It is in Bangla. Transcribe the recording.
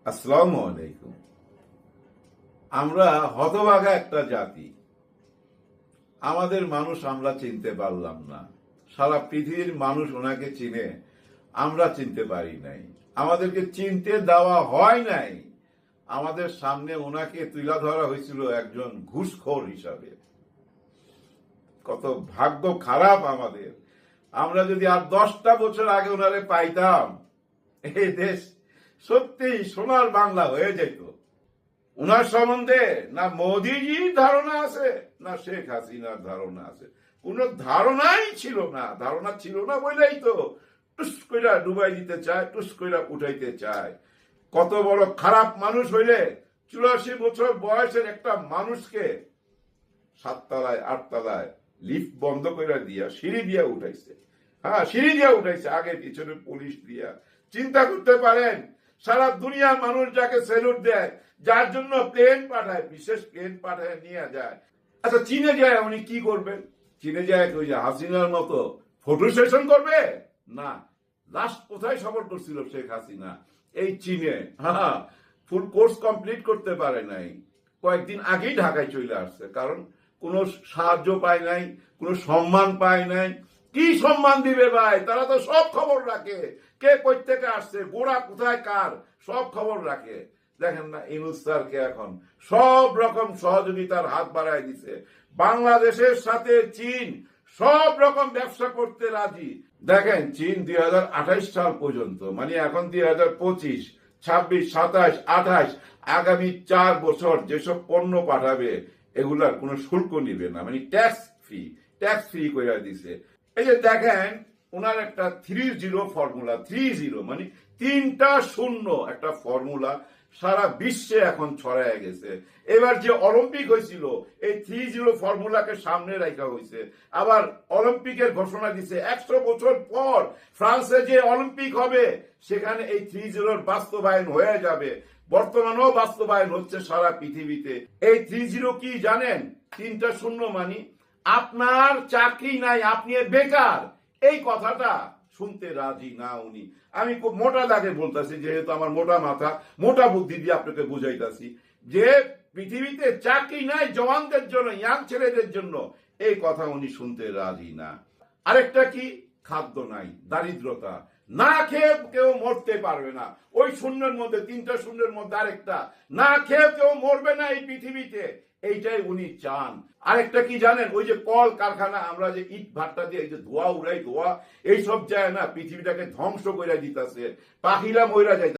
আসসালামু আলাইকুম। আমরা হতভাগা একটা জাতি। আমাদের মানুষ আমরা চিনতে পারলাম না। সারা পৃথিবীর মানুষ ওনাকে চিনে, আমরা চিনতে পারি নাই। আমাদেরকে চিনতে দেওয়া হয় নাই। আমাদের সামনে ওনাকে তুলে ধরা হয়েছিল একজন ঘুষখোর হিসাবে। কত ভাগ্য খারাপ আমাদের। আমরা যদি আর 10টা বছর আগে ওনারে পাইতাম, এই দেশ সত্যি সোনার বাংলা হয়ে যেত। উনার সম্বন্ধে না মোদিজির ধারণা আছে, না শেখ হাসিনার ধারণা আছে। কোন ধারণাই ছিল না। ধারণা ছিল না বলেই তো টুস কইরা ডুবাই দিতে চায়, টুস কইরা উঠাইতে চায়। কত বড় খারাপ মানুষ হইলে 84 বছর বয়সের একটা মানুষকে 7 তলায় 8 তলায় লিফট বন্ধ করে দিয়া সিঁড়ি দিয়া উঠাইছে। হ্যাঁ, সিঁড়ি দিয়া উঠাইছে, আগে পিছনে পুলিশ দিয়া। চিন্তা করতে পারেন, সারা দুনিয়ার মানুষ যাকে স্যালুট দেয়, যার জন্য প্লেন পাঠায়, বিশেষ প্লেন পাঠায় নিয়ে যায়। আচ্ছা, চীনে যায় উনি কি করবেন? চীনে যায় ওই যে হাসিনার মতো ফটো সেশন করবে? না। লাস্ট কোথায় সফর করছিল শেখ হাসিনা? এই চীনে। হ্যাঁ, ফুল কোর্স কমপ্লিট করতে পারে নাই, কয়েকদিন আগেই ঢাকায় চলে আসছে। কারণ কোনো সাহায্য পায় নাই, কোনো সম্মান পায় নাই। কি সম্মান দিবে ভাই? তারা তো সব খবর রাখে, কে কই থেকে আসছে, গোড়া কোথায় কার, সব খবর রাখে। দেখেন না ইউনূস স্যারকে এখন সব রকম সহযোগিতার হাত বাড়ায় দিছে। বাংলাদেশের সাথে চীন সব রকম ব্যবসা করতে রাজি। দেখেন, চীন 2028 সাল পর্যন্ত, মানে এখন 2025, 26, 27, 28, আগামী 4 বছর যেসব পণ্য পাঠাবে এগুলার কোনো শুল্ক নিবে না, মানে ট্যাক্স ফ্রি করে দিছে। এই যে দেখেন, ওনার একটা 30 ফর্মুলা, 30 মানে 3টা শূন্য একটা ফর্মুলা সারা বিশ্বে এখন ছড়ায় গেছে। এবার যে অলিম্পিক হয়েছিল, এই 30 ফর্মুলাকে সামনে রাখা হয়েছে। আবার অলিম্পিকের ঘোষণা দিছে 100 বছর পর ফ্রান্সে যে অলিম্পিক হবে সেখানে এই 30 বাস্তবায়ন হয়ে যাবে। বর্তমানেও বাস্তবায়ন হচ্ছে সারা পৃথিবীতে। এই 30 কি জানেন? 3টা শূন্য মানে আপনার চাকরি নাই, আপনি বেকার। এই কথাটা শুনতে রাজি না উনি। আমি খুব মোটা দাগে বলতেছি, যেহেতু আমার মোটা মাথা, মোটা বুদ্ধি দিয়ে আপনাকে বুঝাইতেছি যে পৃথিবীতে চাকরি নাই জওয়ানদের জন্য, ইয়াং ছেলেদের জন্য। এই কথা উনি শুনতে রাজি না। আরেকটা কি? খাদ্য নাই, দারিদ্রতা। না খেয়ে কেউ মরতে পারবে না। ওই শূন্যের মধ্যে, 3টা শূন্যের মধ্যে আরেকটা, না খেয়ে কেউ মরবে না এই পৃথিবীতে। এইটাই উনি চান। আরেকটা কি জানেন? ওই যে কল কারখানা, আমরা যে ইট ভাট্টা দিয়ে এই যে ধোয়া উড়াই, ধোয়া এইসব যায় না, পৃথিবীটাকে ধ্বংস করে দিতেছে। পাখিরা মইরা যায়।